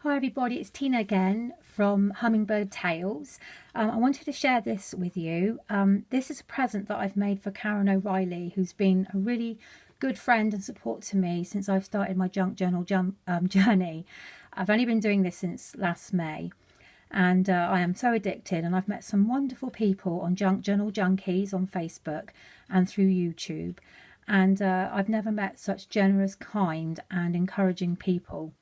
Hi everybody, it's Tina again from Hummingbird Tales. I wanted to share this with you. This is a present that I've made for Karen O'Reilly, who's been a really good friend and support to me since I've started my junk journal journey. I've only been doing this since last May, and I am so addicted, and I've met some wonderful people on Junk Journal Junkies on Facebook and through YouTube, and I've never met such generous, kind and encouraging people.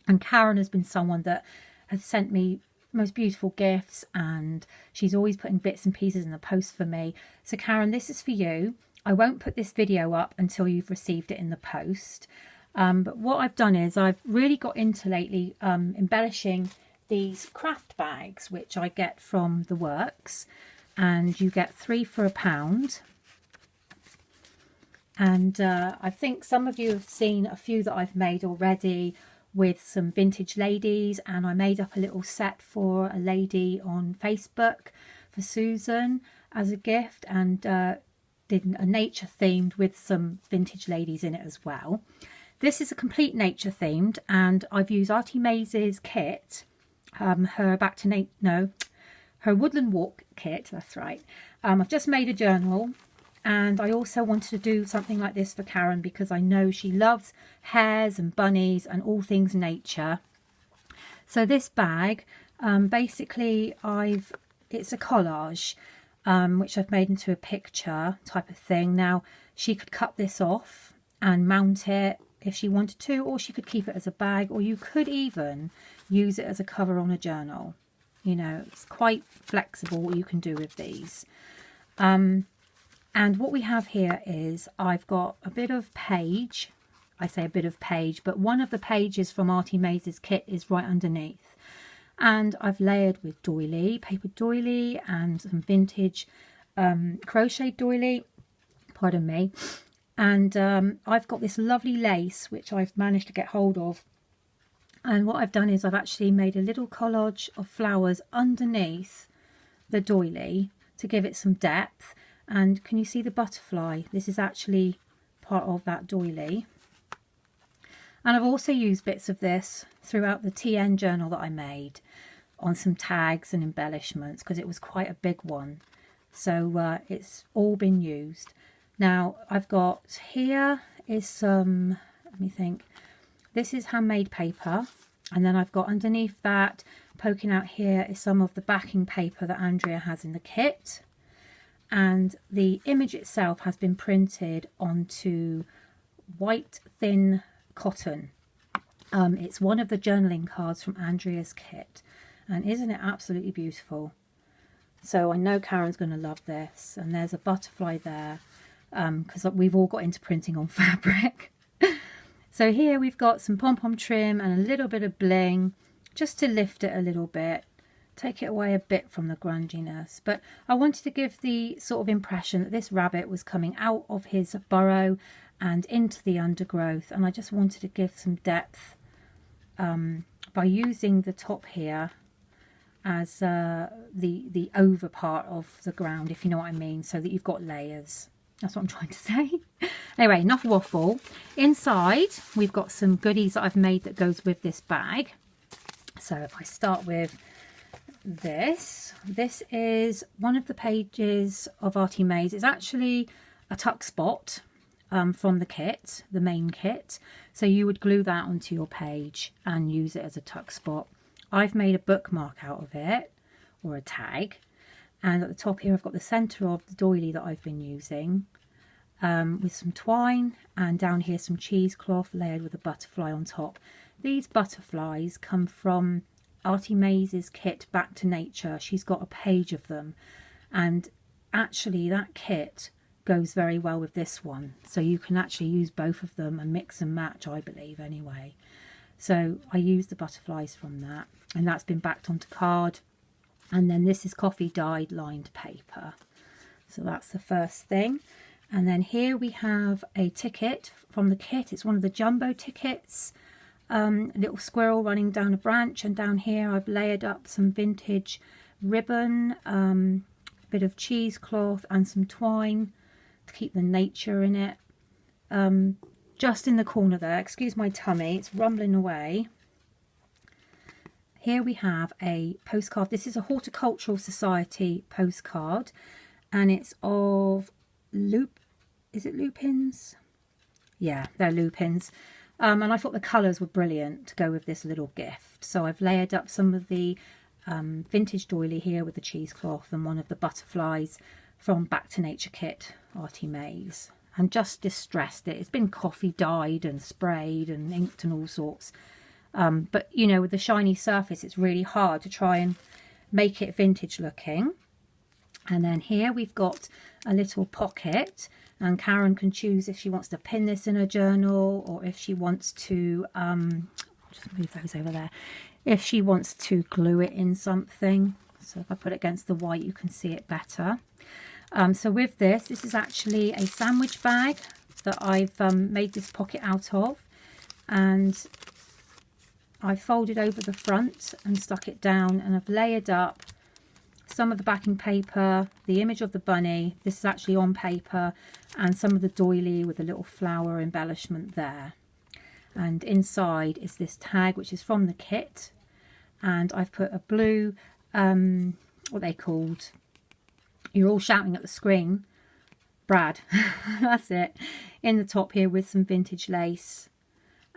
And Karen has been someone that has sent me most beautiful gifts, and she's always putting bits and pieces in the post for me. So Karen, this is for you. I won't put this video up until you've received it in the post. But what I've done is I've really got into lately embellishing these craft bags, which I get from the works, and you get 3 for £1. And I think some of you have seen a few that I've made already with some vintage ladies, and I made up a little set for a lady on Facebook for Susan as a gift, and did a nature themed with some vintage ladies in it as well. This is a complete nature themed, and I've used Arty Maze's kit, her woodland walk kit, that's right. I've just made a journal. And I also wanted to do something like this for Karen because I know she loves hares and bunnies and all things nature. So this bag, basically it's a collage, which I've made into a picture type of thing. Now she could cut this off and mount it if she wanted to, or she could keep it as a bag, or you could even use it as a cover on a journal. You know, it's quite flexible what you can do with these. And what we have here is I've got a bit of page. I say a bit of page, but one of the pages from Arty Maze's kit is right underneath. And I've layered with doily, paper doily, and some vintage crochet doily. Pardon me. And I've got this lovely lace, which I've managed to get hold of. And what I've done is I've actually made a little collage of flowers underneath the doily to give it some depth. And can you see the butterfly? This is actually part of that doily. And I've also used bits of this throughout the TN journal that I made on some tags and embellishments because it was quite a big one. So it's all been used. Now I've got here is some, let me think, this is handmade paper. And then I've got underneath that, poking out here, is some of the backing paper that Andrea has in the kit. And the image itself has been printed onto white thin cotton. It's one of the journaling cards from Andrea's kit, and isn't it absolutely beautiful? So I know Karen's going to love this. And there's a butterfly there because we've all got into printing on fabric. So here we've got some pom-pom trim and a little bit of bling just to lift it a little bit. Take it away a bit from the grunginess, but I wanted to give the sort of impression that this rabbit was coming out of his burrow and into the undergrowth, and I just wanted to give some depth by using the top here as the over part of the ground, if you know what I mean, so that you've got layers. That's what I'm trying to say. Anyway, enough waffle. Inside we've got some goodies that I've made that goes with this bag. So if I start with this is one of the pages of Arty Maze. It's actually a tuck spot from the kit, the main kit, so you would glue that onto your page and use it as a tuck spot. I've made a bookmark out of it, or a tag, and at the top here I've got the center of the doily that I've been using with some twine, and down here some cheesecloth layered with a butterfly on top. These butterflies come from Arty Maze's kit Back to Nature. She's got a page of them, and actually that kit goes very well with this one, so you can actually use both of them and mix and match, I believe, anyway. So I used the butterflies from that, and that's been backed onto card. And then this is coffee dyed lined paper, so that's the first thing. And then here we have a ticket from the kit. It's one of the jumbo tickets. A little squirrel running down a branch, and down here I've layered up some vintage ribbon, a bit of cheesecloth and some twine to keep the nature in it. Just in the corner there, excuse my tummy, it's rumbling away. here we have a postcard. This is a Horticultural Society postcard, and it's of is it lupins? Yeah, they're lupins. And I thought the colours were brilliant to go with this little gift. So I've layered up some of the vintage doily here with the cheesecloth and one of the butterflies from Back to Nature kit, Arty Maze, and just distressed it. It's been coffee dyed and sprayed and inked and all sorts. But, you know, with the shiny surface, it's really hard to try and make it vintage looking. And then here we've got a little pocket, and Karen can choose if she wants to pin this in her journal or if she wants to, I'll just move those over there, if she wants to glue it in something. So if I put it against the white, you can see it better. So with this is actually a sandwich bag that I've made this pocket out of, and I folded over the front and stuck it down, and I've layered up some of the backing paper, the image of the bunny, this is actually on paper, and some of the doily with a little flower embellishment there. And inside is this tag, which is from the kit, and I've put a blue, what they called, you're all shouting at the screen, Brad, that's it, in the top here with some vintage lace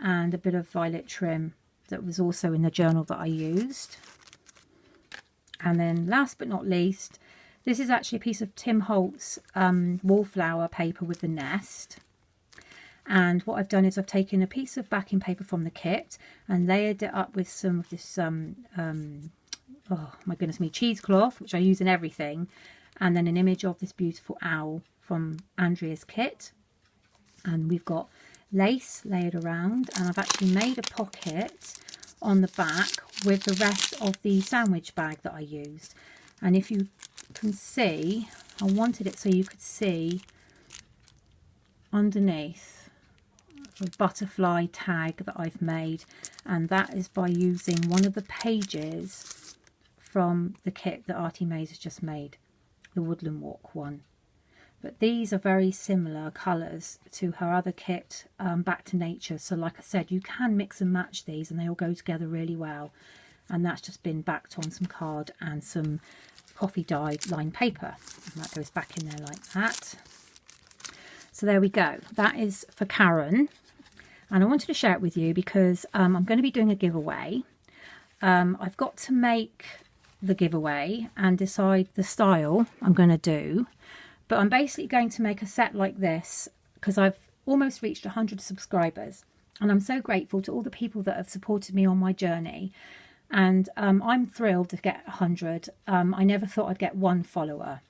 and a bit of violet trim that was also in the journal that I used. And then last but not least, this is actually a piece of Tim Holtz wallflower paper with the nest. And what I've done is I've taken a piece of backing paper from the kit and layered it up with some of this, oh my goodness me, cheesecloth, which I use in everything. And then an image of this beautiful owl from Andrea's kit. And we've got lace layered around, and I've actually made a pocket on the back with the rest of the sandwich bag that I used. And if you can see, I wanted it so you could see underneath the butterfly tag that I've made, and that is by using one of the pages from the kit that Arty Maze has just made, the Woodland Walk one. But these are very similar colours to her other kit, Back to Nature. So like I said, you can mix and match these and they all go together really well. And that's just been backed on some card and some coffee dyed lined paper. And that goes back in there like that. So there we go. That is for Karen. And I wanted to share it with you because I'm going to be doing a giveaway. I've got to make the giveaway and decide the style I'm going to do. But I'm basically going to make a set like this because I've almost reached 100 subscribers. And I'm so grateful to all the people that have supported me on my journey. And I'm thrilled to get 100. I never thought I'd get one follower.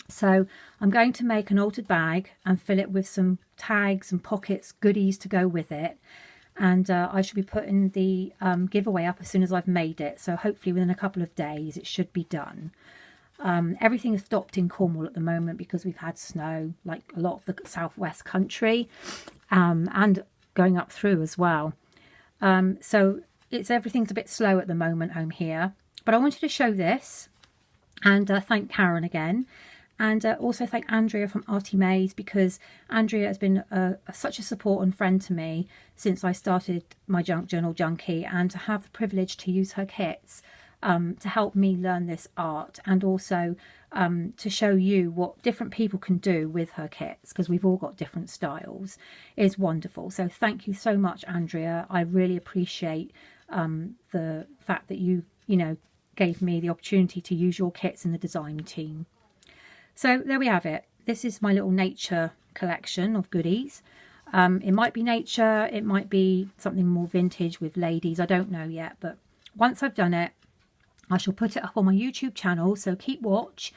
So I'm going to make an altered bag and fill it with some tags and pockets, goodies to go with it. And I should be putting the giveaway up as soon as I've made it. So hopefully within a couple of days it should be done. Everything has stopped in Cornwall at the moment because we've had snow, like a lot of the southwest country, and going up through as well. So everything's a bit slow at the moment home here. But I wanted to show this and thank Karen again. And also thank Andrea from Arty Maze, because Andrea has been such a support and friend to me since I started my Junk Journal Junkie, and to have the privilege to use her kits to help me learn this art, and also to show you what different people can do with her kits, because we've all got different styles, is wonderful. So thank you so much, Andrea. I really appreciate the fact that you gave me the opportunity to use your kits in the design team. So there we have it. This is my little nature collection of goodies. It might be nature, it might be something more vintage with ladies, I don't know yet, but once I've done it, I shall put it up on my YouTube channel, so keep watch,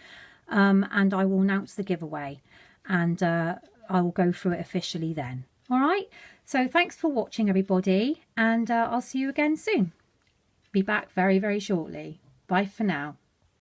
and I will announce the giveaway, and I will go through it officially then. All right, so thanks for watching, everybody, and I'll see you again soon. Be back very, very shortly. Bye for now.